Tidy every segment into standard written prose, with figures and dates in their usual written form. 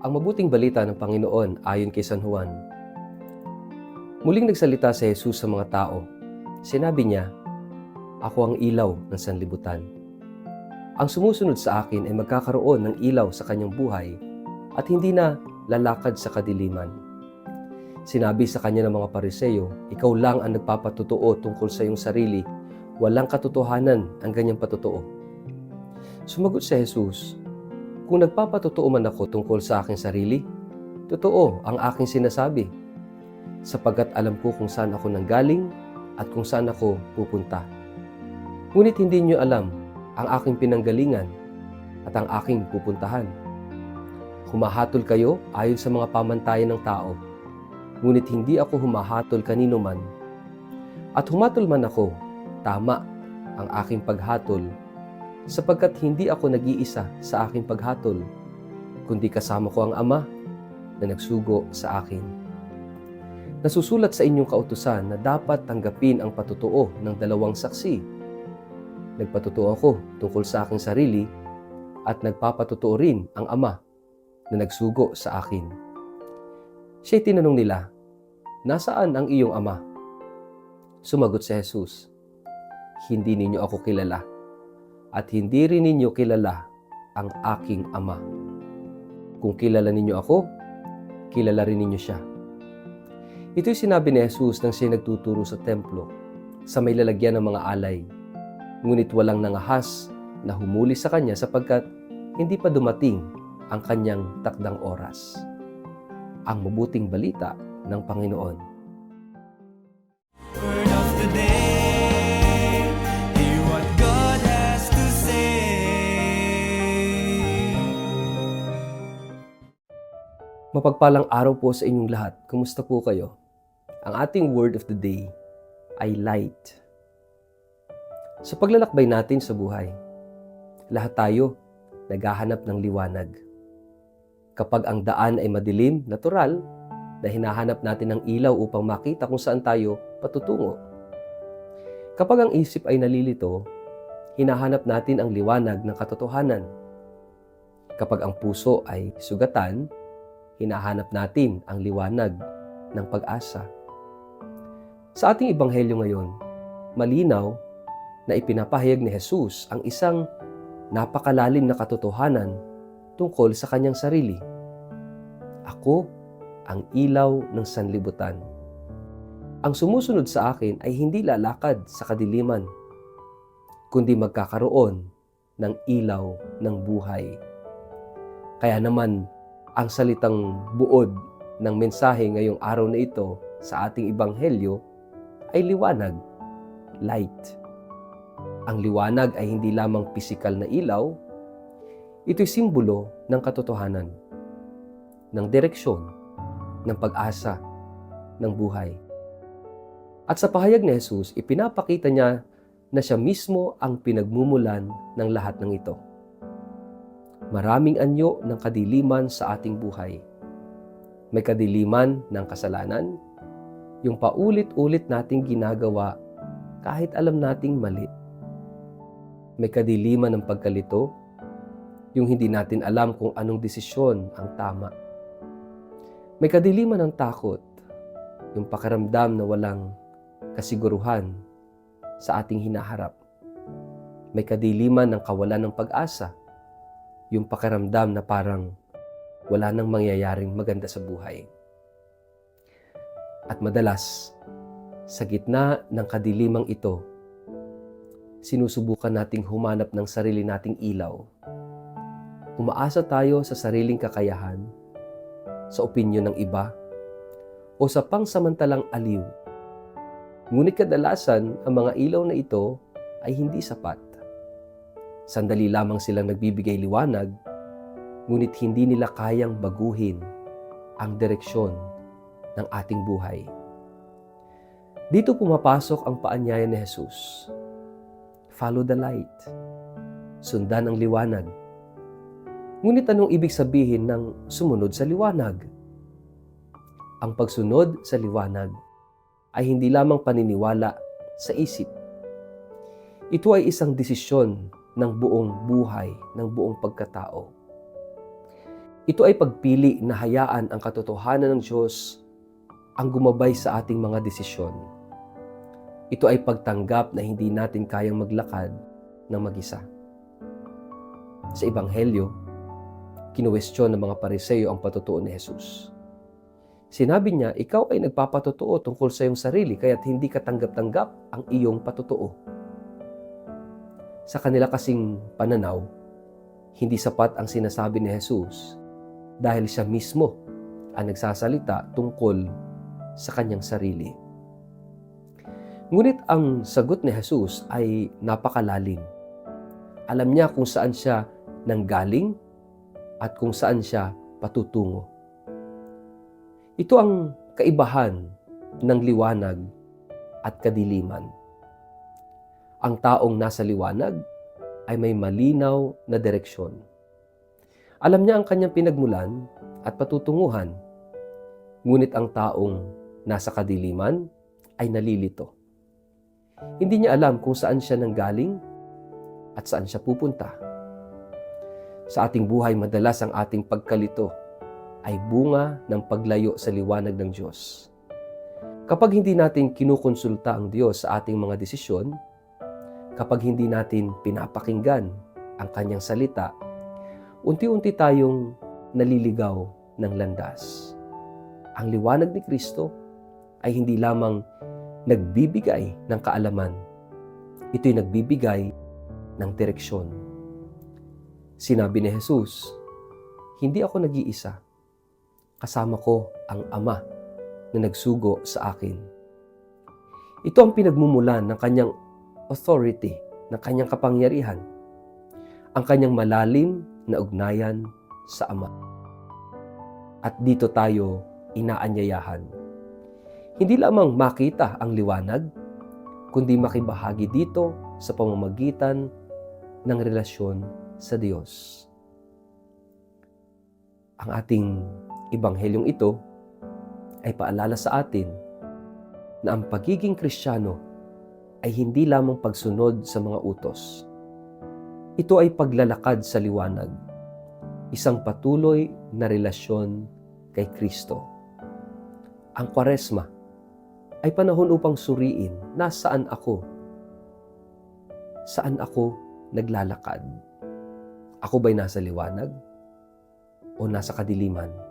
Ang mabuting balita ng Panginoon ayon kay San Juan. Muling nagsalita si Jesus sa mga tao. Sinabi niya, "Ako ang ilaw ng sanlibutan. Ang sumusunod sa akin ay magkakaroon ng ilaw sa kanyang buhay at hindi na lalakad sa kadiliman." Sinabi sa kanya ng mga Pariseo, "Ikaw lang ang nagpapatotoo tungkol sa iyong sarili. Walang katotohanan ang ganyang patotoo." Sumagot si Jesus, "Kung nagpapatotoo man ako tungkol sa aking sarili, totoo ang aking sinasabi, sapagkat alam ko kung saan ako nanggaling at kung saan ako pupunta. Ngunit hindi niyo alam ang aking pinanggalingan at ang aking pupuntahan. Humahatol kayo ayon sa mga pamantayan ng tao, ngunit hindi ako humahatol kanino man. At humatol man ako, tama ang aking paghatol, sapagkat hindi ako nag-iisa sa aking paghatol, kundi kasama ko ang Ama na nagsugo sa akin. Nasusulat sa inyong kautusan na dapat tanggapin ang patotoo ng dalawang saksi. Nagpatotoo ako tungkol sa aking sarili at nagpapatotoo rin ang Ama na nagsugo sa akin." Siya'y tinanong nila, "Nasaan ang iyong Ama?" Sumagot si Jesus, "Hindi ninyo ako kilala at hindi rin ninyo kilala ang aking Ama. Kung kilala ninyo ako, kilala rin ninyo siya." Ito'y sinabi ni Jesus nang siya'y nagtuturo sa templo sa may lalagyan ng mga alay. Ngunit walang nangahas na humuli sa kanya sapagkat hindi pa dumating ang kanyang takdang oras. Ang mabuting balita ng Panginoon. Word of the day, hear what God has to say. Mapagpalang araw po sa inyong lahat. Kumusta po kayo? Ang ating word of the day ay light. Sa paglalakbay natin sa buhay, lahat tayo naghahanap ng liwanag. Kapag ang daan ay madilim, natural na hinahanap natin ng ilaw upang makita kung saan tayo patutungo. Kapag ang isip ay nalilito, hinahanap natin ang liwanag ng katotohanan. Kapag ang puso ay sugatan, hinahanap natin ang liwanag ng pag-asa. Sa ating ebanghelyo ngayon, malinaw na ipinapahayag ni Jesus ang isang napakalalim na katotohanan tungkol sa kanyang sarili. "Ako ang ilaw ng sanlibutan. Ang sumusunod sa akin ay hindi lalakad sa kadiliman, kundi magkakaroon ng ilaw ng buhay." Kaya naman, ang salitang buod ng mensahe ngayong araw na ito sa ating ebanghelyo ay liwanag, light. Ang liwanag ay hindi lamang pisikal na ilaw, ito'y simbolo ng katotohanan, ng direksyon, ng pag-asa, ng buhay. At sa pahayag ni Jesus, ipinapakita niya na siya mismo ang pinagmumulan ng lahat ng ito. Maraming anyo ng kadiliman sa ating buhay. May kadiliman ng kasalanan, yung paulit-ulit nating ginagawa kahit alam nating mali. May kadiliman ng pagkalito, yung hindi natin alam kung anong desisyon ang tama. May kadiliman ng takot, yung pakiramdam na walang kasiguruhan sa ating hinaharap. May kadiliman ng kawalan ng pag-asa, yung pakiramdam na parang wala nang mangyayaring maganda sa buhay. At madalas, sa gitna ng kadilimang ito, sinusubukan nating humanap ng sarili nating ilaw. Umaasa tayo sa sariling kakayahan, sa opinyon ng iba, o sa pangsamantalang aliw. Ngunit kadalasan, ang mga ilaw na ito ay hindi sapat. Sandali lamang silang nagbibigay liwanag, ngunit hindi nila kayang baguhin ang direksyon ng ating buhay. Dito pumapasok ang paanyaya ni Jesus. Follow the light. Sundan ang liwanag. Ngunit anong ibig sabihin ng sumunod sa liwanag? Ang pagsunod sa liwanag ay hindi lamang paniniwala sa isip. Ito ay isang desisyon ng buong buhay, ng buong pagkatao. Ito ay pagpili na hayaan ang katotohanan ng Diyos ang gumabay sa ating mga desisyon. Ito ay pagtanggap na hindi natin kayang maglakad ng mag-isa. Sa Ebanghelyo, kinuwestiyon ng mga Pariseo ang patutuo ni Jesus. Sinabi niya, ikaw ay nagpapatotoo tungkol sa iyong sarili kaya't hindi ka tanggap-tanggap ang iyong patotoo. Sa kanila kasing pananaw, hindi sapat ang sinasabi ni Jesus dahil siya mismo ang nagsasalita tungkol sa kanyang sarili. Ngunit ang sagot ni Jesus ay napakalalim. Alam niya kung saan siya nanggaling at kung saan siya patutungo. Ito ang kaibahan ng liwanag at kadiliman. Ang taong nasa liwanag ay may malinaw na direksyon. Alam niya ang kanyang pinagmulan at patutunguhan, ngunit ang taong nasa kadiliman ay nalilito. Hindi niya alam kung saan siya nanggaling at saan siya pupunta. Sa ating buhay, madalas ang ating pagkalito ay bunga ng paglayo sa liwanag ng Diyos. Kapag hindi natin kinukonsulta ang Diyos sa ating mga desisyon, kapag hindi natin pinapakinggan ang kanyang salita, unti-unti tayong naliligaw ng landas. Ang liwanag ni Kristo ay hindi lamang nagbibigay ng kaalaman. Ito'y nagbibigay ng direksyon. Sinabi ni Jesus, hindi ako nag-iisa. Kasama ko ang Ama na nagsugo sa akin. Ito ang pinagmumulan ng kanyang authority, ng kanyang kapangyarihan, ang kanyang malalim na ugnayan sa Ama. At dito tayo inaanyayahan. Hindi lamang makita ang liwanag, kundi makibahagi dito sa pamamagitan ng relasyon sa Diyos. Ang ating Ebanghelyong ito ay paalala sa atin na ang pagiging Kristiyano ay hindi lamang pagsunod sa mga utos. Ito ay paglalakad sa liwanag, isang patuloy na relasyon kay Kristo. Ang Kwaresma ay panahon upang suriin nasaan ako. Saan ako naglalakad? Ako ba'y nasa liwanag o nasa kadiliman?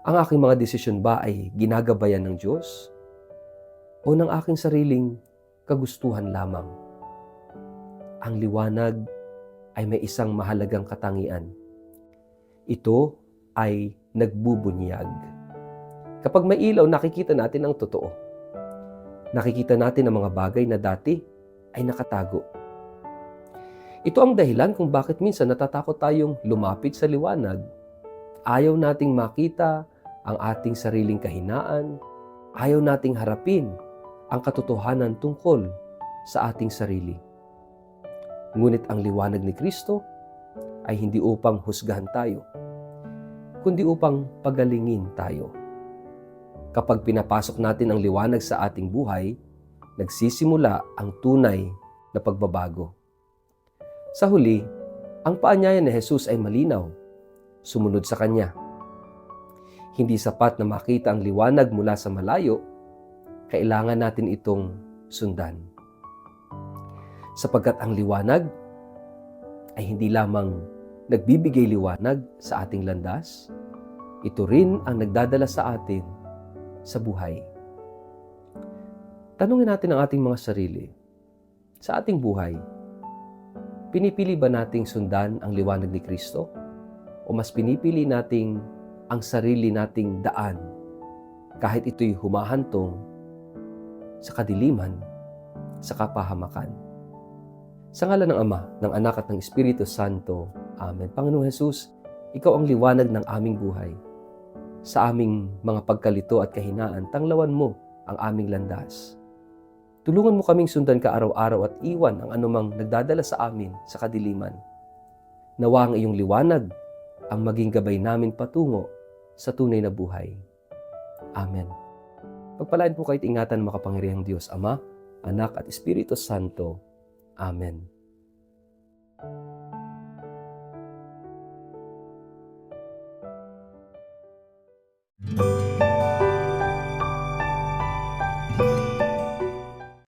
Ang aking mga desisyon ba ay ginagabayan ng Diyos o ng aking sariling kagustuhan lamang? Ang liwanag ay may isang mahalagang katangian. Ito ay nagbubunyag. Kapag may ilaw, nakikita natin ang totoo. Nakikita natin ang mga bagay na dati ay nakatago. Ito ang dahilan kung bakit minsan natatakot tayong lumapit sa liwanag. Ayaw nating makita ang ating sariling kahinaan. Ayaw nating harapin ang katotohanan tungkol sa ating sarili. Ngunit ang liwanag ni Kristo ay hindi upang husgahan tayo, kundi upang pagalingin tayo. Kapag pinapasok natin ang liwanag sa ating buhay, nagsisimula ang tunay na pagbabago. Sa huli, ang paanyaya ni Jesus ay malinaw. Sumunod sa Kanya. Hindi sapat na makita ang liwanag mula sa malayo, kailangan natin itong sundan. Sapagkat ang liwanag ay hindi lamang nagbibigay liwanag sa ating landas, ito rin ang nagdadala sa atin sa buhay. Tanungin natin ang ating mga sarili. Sa ating buhay, pinipili ba nating sundan ang liwanag ni Kristo? O mas pinipili nating ang sarili nating daan kahit ito'y humahantong sa kadiliman, sa kapahamakan? Sa ngalan ng Ama, ng Anak at ng Espiritu Santo. Amen. Panginoong Jesus, Ikaw ang liwanag ng aming buhay. Sa aming mga pagkalito at kahinaan, tanglawan mo ang aming landas. Tulungan mo kaming sundan ka araw-araw at iwan ang anumang nagdadala sa amin sa kadiliman. Nawa ang iyong liwanag ang maging gabay namin patungo sa tunay na buhay. Amen. Pagpalain po kayo't ingatan makapangyarihang Diyos, Ama, Anak at Espiritu Santo. Amen.